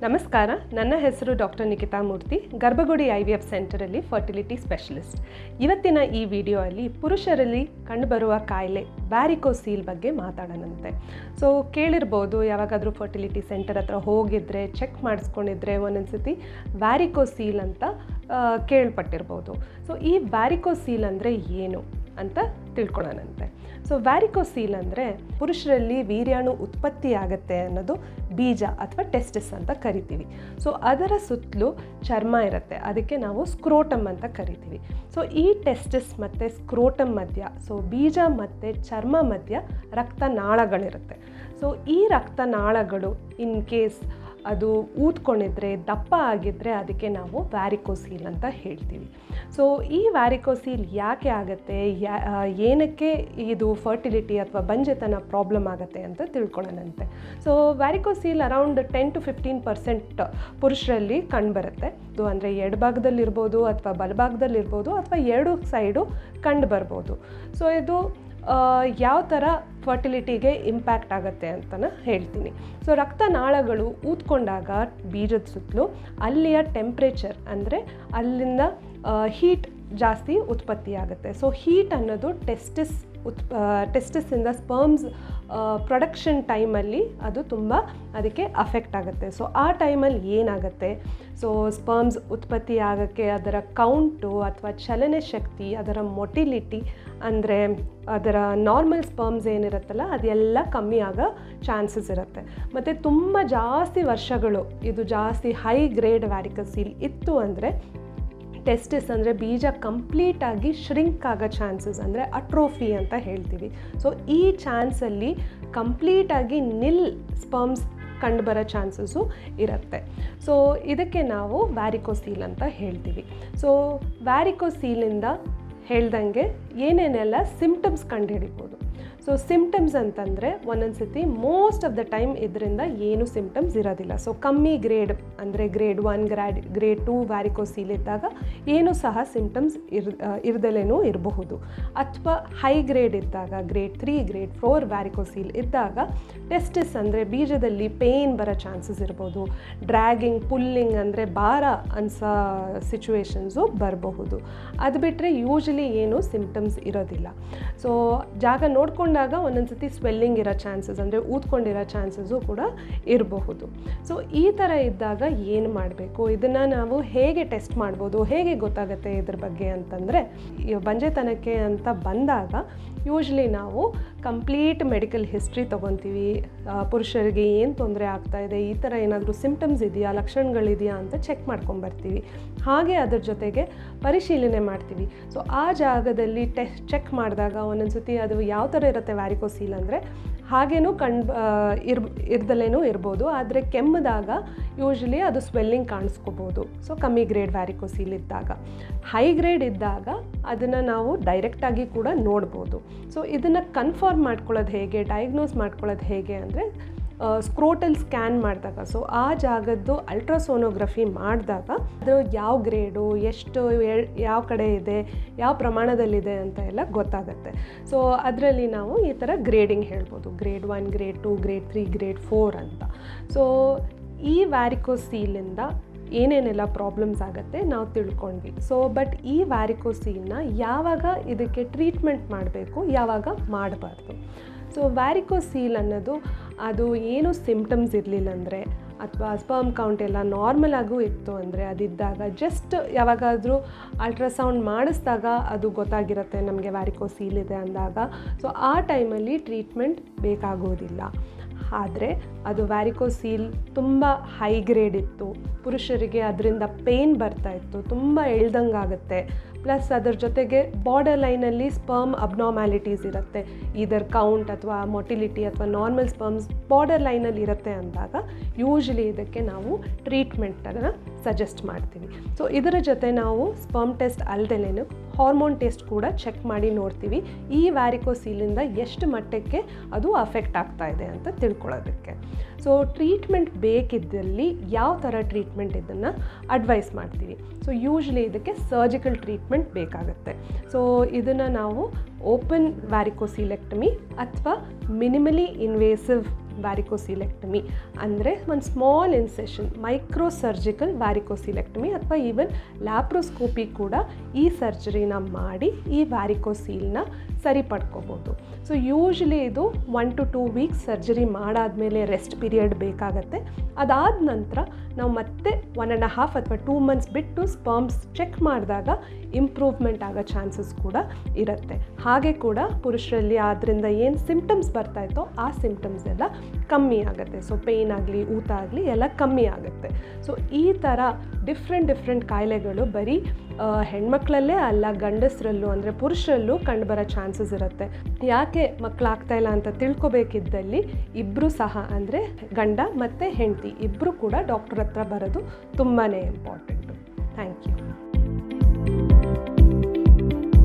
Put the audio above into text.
ನಮಸ್ಕಾರ, ನನ್ನ ಹೆಸರು ಡಾಕ್ಟರ್ ನಿಖಿತಾ ಮೂರ್ತಿ, ಗರ್ಭಗುಡಿ IVF ಸೆಂಟರಲ್ಲಿ ಫರ್ಟಿಲಿಟಿ ಸ್ಪೆಷಲಿಸ್ಟ್. ಇವತ್ತಿನ ಈ ವಿಡಿಯೋಯಲ್ಲಿ ಪುರುಷರಲ್ಲಿ ಕಂಡುಬರುವ ಕಾಯಿಲೆ ವ್ಯಾರಿಕೋಸೀಲ್ ಬಗ್ಗೆ ಮಾತಾಡೋಣಂತೆ. ಸೊ ಕೇಳಿರ್ಬೋದು, ಯಾವಾಗಾದರೂ ಫರ್ಟಿಲಿಟಿ ಸೆಂಟರ್ ಹತ್ರ ಹೋಗಿದ್ರೆ ಚೆಕ್ ಮಾಡಿಸ್ಕೊಂಡಿದ್ರೆ ಒಂದೊಂದ್ಸತಿ ವ್ಯಾರಿಕೋಸೀಲ್ ಅಂತ ಕೇಳ್ಪಟ್ಟಿರ್ಬೋದು. ಸೊ ಈ ವ್ಯಾರಿಕೋಸೀಲ್ ಅಂದರೆ ಏನು ಅಂತ ತಿಳ್ಕೊಳ್ಳೋಣಂತೆ. ಸೊ ವ್ಯಾರಿಕೋಸೀಲ್ ಅಂದರೆ ಪುರುಷರಲ್ಲಿ ವೀರ್ಯಾಣು ಉತ್ಪತ್ತಿ ಆಗುತ್ತೆ ಅನ್ನೋದು ಬೀಜ ಅಥವಾ ಟೆಸ್ಟಿಸ್ ಅಂತ ಕರಿತೀವಿ. ಸೊ ಅದರ ಸುತ್ತಲೂ ಚರ್ಮ ಇರುತ್ತೆ, ಅದಕ್ಕೆ ನಾವು ಸ್ಕ್ರೋಟಮ್ ಅಂತ ಕರಿತೀವಿ. ಸೊ ಈ ಟೆಸ್ಟಿಸ್ ಮತ್ತು ಸ್ಕ್ರೋಟಮ್ ಮಧ್ಯ, ಸೊ ಬೀಜ ಮತ್ತು ಚರ್ಮ ಮಧ್ಯ ರಕ್ತನಾಳಗಳಿರುತ್ತೆ. ಸೊ ಈ ರಕ್ತನಾಳಗಳು ಇನ್ ಕೇಸ್ ಅದು ಊದ್ಕೊಂಡಿದ್ರೆ, ದಪ್ಪ ಆಗಿದ್ದರೆ ಅದಕ್ಕೆ ನಾವು ವ್ಯಾರಿಕೋಸೀಲ್ ಅಂತ ಹೇಳ್ತೀವಿ. ಸೊ ಈ ವ್ಯಾರಿಕೋಸೀಲ್ ಯಾಕೆ ಆಗುತ್ತೆ, ಏನಕ್ಕೆ ಇದು ಫರ್ಟಿಲಿಟಿ ಅಥವಾ ಬಂಜೆತನ ಪ್ರಾಬ್ಲಮ್ ಆಗುತ್ತೆ ಅಂತ ತಿಳ್ಕೊಳ್ಳೋಣಂತೆ. ಸೊ ವ್ಯಾರಿಕೋಸೀಲ್ ಅರೌಂಡ್ 10 to 15% ಪುರುಷರಲ್ಲಿ ಕಂಡುಬರುತ್ತೆ. ಇದು ಅಂದರೆ ಎಡಭಾಗದಲ್ಲಿರ್ಬೋದು ಅಥವಾ ಬಲಭಾಗದಲ್ಲಿರ್ಬೋದು ಅಥವಾ ಎರಡು ಸೈಡು ಕಂಡು ಬರ್ಬೋದು. ಸೊ ಇದು ಯಾವ ಥರ ಫರ್ಟಿಲಿಟಿಗೆ ಇಂಪ್ಯಾಕ್ಟ್ ಆಗುತ್ತೆ ಅಂತಲೇ ಹೇಳ್ತೀನಿ. ಸೊ ರಕ್ತನಾಳಗಳು ಊದ್ಕೊಂಡಾಗ ಬೀಜದ ಸುತ್ತಲೂ ಅಲ್ಲಿಯ ಟೆಂಪ್ರೇಚರ್ ಅಂದರೆ ಅಲ್ಲಿಂದ ಹೀಟ್ ಜಾಸ್ತಿ ಉತ್ಪತ್ತಿ ಆಗುತ್ತೆ. ಸೊ ಹೀಟ್ ಅನ್ನೋದು ಟೆಸ್ಟಿಸ್ಸಿಂದ ಸ್ಪರ್ಮ್ಸ್ ಪ್ರೊಡಕ್ಷನ್ ಟೈಮಲ್ಲಿ ಅದು ತುಂಬ ಅದಕ್ಕೆ ಅಫೆಕ್ಟ್ ಆಗುತ್ತೆ. ಸೊ ಆ ಟೈಮಲ್ಲಿ ಏನಾಗುತ್ತೆ, ಸೊ ಸ್ಪರ್ಮ್ಸ್ ಉತ್ಪತ್ತಿ ಆಗೋಕ್ಕೆ ಅದರ ಕೌಂಟು ಅಥವಾ ಚಲನೆ ಶಕ್ತಿ, ಅದರ ಮೊಟಿಲಿಟಿ ಅಂದರೆ ಅದರ ನಾರ್ಮಲ್ ಸ್ಪರ್ಮ್ಸ್ ಏನಿರುತ್ತಲ್ಲ ಅದೆಲ್ಲ ಕಮ್ಮಿ ಆಗೋ ಚಾನ್ಸಸ್ ಇರುತ್ತೆ. ಮತ್ತು ತುಂಬ ಜಾಸ್ತಿ ವರ್ಷಗಳು ಇದು ಜಾಸ್ತಿ ಹೈ ಗ್ರೇಡ್ ವ್ಯಾರಿಕೋಸೀಲ್ ಇತ್ತು ಅಂದರೆ ಟೆಸ್ಟಿಸ್ ಅಂದರೆ ಬೀಜ ಕಂಪ್ಲೀಟಾಗಿ ಶ್ರಿಂಕ್ ಆಗೋ ಚಾನ್ಸಸ್ ಅಂದರೆ ಅಟ್ರೋಫಿ ಅಂತ ಹೇಳ್ತೀವಿ. ಸೊ ಈ ಚಾನ್ಸಲ್ಲಿ ಕಂಪ್ಲೀಟಾಗಿ ನಿಲ್ ಸ್ಪರ್ಮ್ಸ್ ಕಂಡುಬರೋ ಚಾನ್ಸಸ್ಸು ಇರುತ್ತೆ. ಸೊ ಇದಕ್ಕೆ ನಾವು ವ್ಯಾರಿಕೋಸೀಲ್ ಅಂತ ಹೇಳ್ತೀವಿ. ಸೊ ವ್ಯಾರಿಕೋಸೀಲಿಂದ ಹೇಳ್ದಂಗೆ ಏನೇನೆಲ್ಲ ಸಿಂಪ್ಟಮ್ಸ್ ಕಂಡುಹಿಡಿಬೋದು. ಸೊ ಸಿಂಪ್ಟಮ್ಸ್ ಅಂತಂದರೆ ಒಂದೊಂದು ಸತಿ ಮೋಸ್ಟ್ ಆಫ್ ದ ಟೈಮ್ ಇದರಿಂದ ಏನು ಸಿಂಪ್ಟಮ್ಸ್ ಇರೋದಿಲ್ಲ. ಸೊ ಕಮ್ಮಿ ಗ್ರೇಡ್ ಅಂದರೆ ಗ್ರೇಡ್ 1 ಗ್ರೇಡ್ 2 ವ್ಯಾರಿಕೋಸೀಲ್ ಇದ್ದಾಗ ಏನೂ ಸಹ ಸಿಂಪ್ಟಮ್ಸ್ ಇರದಲೇನೂ ಇರಬಹುದು. ಅಥವಾ ಹೈ ಗ್ರೇಡ್ ಇದ್ದಾಗ ಗ್ರೇಡ್ 3 ಗ್ರೇಡ್ 4 ವ್ಯಾರಿಕೋಸೀಲ್ ಇದ್ದಾಗ ಟೆಸ್ಟಿಸ್ ಅಂದರೆ ಬೀಜದಲ್ಲಿ ಪೇಯ್ನ್ ಬರೋ ಚಾನ್ಸಸ್ ಇರ್ಬೋದು. ಡ್ರ್ಯಾಗಿಂಗ್, ಪುಲ್ಲಿಂಗ್ ಅಂದರೆ ಭಾರ ಅನ್ಸೋ ಸಿಚುವೇಶನ್ಸು ಬರಬಹುದು. ಅದು ಬಿಟ್ಟರೆ ಯೂಶಲಿ ಏನೂ ಸಿಂಪ್ಟಮ್ಸ್ ಇರೋದಿಲ್ಲ. ಸೊ ಜಾಗ ನೋಡ್ಕೊಂಡಾಗ ಒಂದೊಂದ್ಸತಿ ಸ್ವೆಲ್ಲಿಂಗ್ ಇರೋ ಚಾನ್ಸಸ್ ಅಂದರೆ ಊದ್ಕೊಂಡಿರೋ ಚಾನ್ಸಸ್ಸು ಕೂಡ ಇರಬಹುದು. ಸೊ ಈ ಥರ ಇದ್ದಾಗ ಏನು ಮಾಡಬೇಕು, ಇದನ್ನು ನಾವು ಹೇಗೆ ಟೆಸ್ಟ್ ಮಾಡ್ಬೋದು, ಹೇಗೆ ಗೊತ್ತಾಗುತ್ತೆ ಇದ್ರ ಬಗ್ಗೆ ಅಂತಂದರೆ, ಬಂಜೆತನಕ್ಕೆ ಅಂತ ಬಂದಾಗ ಯೂಶ್ವಲಿ ನಾವು ಕಂಪ್ಲೀಟ್ ಮೆಡಿಕಲ್ ಹಿಸ್ಟ್ರಿ ತೊಗೊತೀವಿ. ಪುರುಷರಿಗೆ ಏನು ತೊಂದರೆ ಆಗ್ತಾಯಿದೆ, ಈ ಥರ ಏನಾದರೂ ಸಿಂಪ್ಟಮ್ಸ್ ಇದೆಯಾ, ಲಕ್ಷಣಗಳಿದೆಯಾ ಅಂತ ಚೆಕ್ ಮಾಡ್ಕೊಂಬರ್ತೀವಿ. ಹಾಗೆ ಅದ್ರ ಜೊತೆಗೆ ಪರಿಶೀಲನೆ ಮಾಡ್ತೀವಿ. ಸೊ ಆ ಜಾಗದಲ್ಲಿ ಚೆಕ್ ಮಾಡಿದಾಗ ಒಂದೊಂದ್ಸತಿ ಅದು ಯಾವ ಥರ ಇರುತ್ತೆ ವ್ಯಾರಿಕೋಸೀಲ್ ಅಂದರೆ ಹಾಗೇನೂ ಇರ್ದಲೇನೂ ಇರ್ಬೋದು. ಆದರೆ ಕೆಮ್ಮಿದಾಗ ಯೂಶ್ವಲಿ ಅದು ಸ್ವೆಲ್ಲಿಂಗ್ ಕಾಣಿಸ್ಕೋಬೋದು. ಸೊ ಕಮ್ಮಿ ಗ್ರೇಡ್ ವ್ಯಾರಿಕೋಸೀಲ್ ಇದ್ದಾಗ. ಹೈ ಗ್ರೇಡ್ ಇದ್ದಾಗ ಅದನ್ನು ನಾವು ಡೈರೆಕ್ಟಾಗಿ ಕೂಡ ನೋಡ್ಬೋದು. ಸೊ ಇದನ್ನು ಕನ್ಫರ್ಮ್ ಮಾಡ್ಕೊಳ್ಳೋದು ಹೇಗೆ, ಡಯಾಗ್ನೋಸ್ ಮಾಡ್ಕೊಳ್ಳೋದು ಹೇಗೆ ಅಂದರೆ ಸ್ಕ್ರೋಟಲ್ ಸ್ಕ್ಯಾನ್ ಮಾಡಿದಾಗ, ಸೊ ಆ ಜಾಗದ್ದು ಅಲ್ಟ್ರಾಸೋನೋಗ್ರಫಿ ಮಾಡಿದಾಗ ಅದು ಯಾವ ಗ್ರೇಡು, ಎಷ್ಟು ಯಾವ ಕಡೆ ಇದೆ, ಯಾವ ಪ್ರಮಾಣದಲ್ಲಿದೆ ಅಂತ ಎಲ್ಲ ಗೊತ್ತಾಗುತ್ತೆ. ಸೊ ಅದರಲ್ಲಿ ನಾವು ಈ ಥರ ಗ್ರೇಡಿಂಗ್ ಹೇಳ್ಬೋದು, ಗ್ರೇಡ್ 1 ಗ್ರೇಡ್ 2 ಗ್ರೇಡ್ 3 ಗ್ರೇಡ್ 4 ಅಂತ. ಸೊ ಈ ವ್ಯಾರಿಕೋಸೀಲಿಂದ ಏನೇನೆಲ್ಲ ಪ್ರಾಬ್ಲಮ್ಸ್ ಆಗುತ್ತೆ ನಾವು ತಿಳ್ಕೊಂಡ್ವಿ. ಸೊ ಬಟ್ ಈ ವ್ಯಾರಿಕೋಸೀಲ್ನ ಯಾವಾಗ ಇದಕ್ಕೆ ಟ್ರೀಟ್ಮೆಂಟ್ ಮಾಡಬೇಕು, ಯಾವಾಗ ಮಾಡಬಾರ್ದು. ಸೊ ವ್ಯಾರಿಕೋಸೀಲ್ ಅನ್ನೋದು ಅದು ಏನು ಸಿಂಪ್ಟಮ್ಸ್ ಇರಲಿಲ್ಲ ಅಂದರೆ ಅಥವಾ ಸ್ಪರ್ಮ್ ಕೌಂಟ್ ಎಲ್ಲ ನಾರ್ಮಲ್ ಆಗೂ ಇತ್ತು ಅಂದರೆ ಅದಿದ್ದಾಗ ಜಸ್ಟ್ ಯಾವಾಗಾದರೂ ಅಲ್ಟ್ರಾಸೌಂಡ್ ಮಾಡಿಸಿದಾಗ ಅದು ಗೊತ್ತಾಗಿರುತ್ತೆ ನಮಗೆ ವ್ಯಾರಿಕೋಸೀಲ್ ಇದೆ ಅಂದಾಗ. ಸೊ ಆ ಟೈಮಲ್ಲಿ ಟ್ರೀಟ್ಮೆಂಟ್ ಬೇಕಾಗೋದಿಲ್ಲ. ಆದರೆ ಅದು ವ್ಯಾರಿಕೋಸೀಲ್ ತುಂಬ ಹೈ ಗ್ರೇಡ್ ಇತ್ತು, ಪುರುಷರಿಗೆ ಅದರಿಂದ ಪೇಯ್ನ್ ಬರ್ತಾಯಿತ್ತು, ತುಂಬ ಎಳ್ದಂಗೆ ಆಗುತ್ತೆ, ಪ್ಲಸ್ ಅದರ ಜೊತೆಗೆ ಬಾರ್ಡರ್ ಲೈನಲ್ಲಿ ಸ್ಪರ್ಮ್ ಅಬ್ನಾರ್ಮ್ಯಾಲಿಟೀಸ್ ಇರುತ್ತೆ, ಇದರ್ ಕೌಂಟ್ ಅಥವಾ ಮೊಟಿಲಿಟಿ ಅಥವಾ ನಾರ್ಮಲ್ ಸ್ಪರ್ಮ್ಸ್ ಬಾರ್ಡರ್ ಲೈನಲ್ಲಿ ಇರುತ್ತೆ ಅಂದಾಗ ಯೂಶ್ವಲಿ ಇದಕ್ಕೆ ನಾವು ಟ್ರೀಟ್ಮೆಂಟನ್ನು ಸಜೆಸ್ಟ್ ಮಾಡ್ತೀವಿ. ಸೊ ಇದರ ಜೊತೆ ನಾವು ಸ್ಪರ್ಮ್ ಟೆಸ್ಟ್ ಅಲ್ಲದೇನೆ ಹಾರ್ಮೋನ್ ಟೆಸ್ಟ್ ಕೂಡ ಚೆಕ್ ಮಾಡಿ ನೋಡ್ತೀವಿ ಈ ವ್ಯಾರಿಕೋಸೀಲಿಂದ ಎಷ್ಟು ಮಟ್ಟಕ್ಕೆ ಅದು ಅಫೆಕ್ಟ್ ಆಗ್ತಾ ಇದೆ ಅಂತ ತಿಳ್ಕೊಳ್ಳೋದಕ್ಕೆ. ಸೊ ಟ್ರೀಟ್ಮೆಂಟ್ ಬೇಕಿದ್ದಲ್ಲಿ ಯಾವ ಥರ ಟ್ರೀಟ್ಮೆಂಟ್ ಇದನ್ನು ಅಡ್ವೈಸ್ ಮಾಡ್ತೀವಿ. ಸೊ ಯೂಶ್ವಲಿ ಇದಕ್ಕೆ ಸರ್ಜಿಕಲ್ ಟ್ರೀಟ್ಮೆಂಟ್ ಬೇಕಾಗುತ್ತೆ. ಸೊ ಇದನ್ನು ನಾವು ಓಪನ್ ವ್ಯಾರಿಕೋಸಿಲೆಕ್ಟಮಿ ಅಥವಾ ಮಿನಿಮಲಿ ಇನ್ವೇಸಿವ್ ವ್ಯಾರಿಕೋಸಿಲೆಕ್ಟಮಿ ಅಂದರೆ ಒಂದು ಸ್ಮಾಲ್ ಇನ್ಸೆಷನ್ ಮೈಕ್ರೋ ಸರ್ಜಿಕಲ್ ವ್ಯಾರಿಕೋಸಿಲೆಕ್ಟಮಿ ಅಥವಾ ಈವನ್ ಲ್ಯಾಪ್ರೋಸ್ಕೋಪಿ ಕೂಡ ಈ ಸರ್ಜರಿನ ಮಾಡಿ ಈ ವ್ಯಾರಿಕೋಸೀಲ್ನ ಸರಿಪಡ್ಕೋಬೋದು. ಸೊ ಯೂಶ್ವಲಿ ಇದು 1 to 2 ವೀಕ್ಸ್ ಸರ್ಜರಿ ಮಾಡಾದಮೇಲೆ ರೆಸ್ಟ್ ಪೀರಿಯಡ್ ಬೇಕಾಗತ್ತೆ. ಅದಾದ ನಂತರ ನಾವು ಮತ್ತೆ 1.5 ಅಥವಾ 2 ಮಂತ್ಸ್ ಬಿಟ್ಟು ಸ್ಪರ್ಮ್ಸ್ ಚೆಕ್ ಮಾಡಿದಾಗ ಇಂಪ್ರೂವ್ಮೆಂಟ್ ಆಗೋ ಚಾನ್ಸಸ್ ಕೂಡ ಇರುತ್ತೆ. ಹಾಗೆ ಕೂಡ ಪುರುಷರಲ್ಲಿ ಅದರಿಂದ ಏನು ಸಿಂಪ್ಟಮ್ಸ್ ಬರ್ತಾಯಿತ್ತೋ ಆ ಸಿಂಪ್ಟಮ್ಸ್ ಎಲ್ಲ ಕಮ್ಮಿ ಆಗುತ್ತೆ. ಸೊ ಪೇಯ್ನ್ ಆಗಲಿ ಊತ ಆಗಲಿ ಎಲ್ಲ ಕಮ್ಮಿ ಆಗುತ್ತೆ. ಸೊ ಈ ಥರ ಡಿಫ್ರೆಂಟ್ ಕಾಯಿಲೆಗಳು ಬರೀ ಹೆಣ್ಮಕ್ಳಲ್ಲೇ ಅಲ್ಲ, ಗಂಡಸರಲ್ಲೂ ಅಂದರೆ ಪುರುಷರಲ್ಲೂ ಕಂಡುಬರೋ ಚಾನ್ಸಸ್ ಇರುತ್ತೆ. ಯಾಕೆ ಮಕ್ಕಳಾಗ್ತಾಯಿಲ್ಲ ಅಂತ ತಿಳ್ಕೊಬೇಕಿದ್ದಲ್ಲಿ ಇಬ್ಬರು ಸಹ ಅಂದರೆ ಗಂಡ ಮತ್ತು ಹೆಂಡತಿ ಇಬ್ಬರು ಕೂಡ ಡಾಕ್ಟರ್ ಹತ್ರ ಬರೋದು ತುಂಬಾ ಇಂಪಾರ್ಟೆಂಟು. Thank you.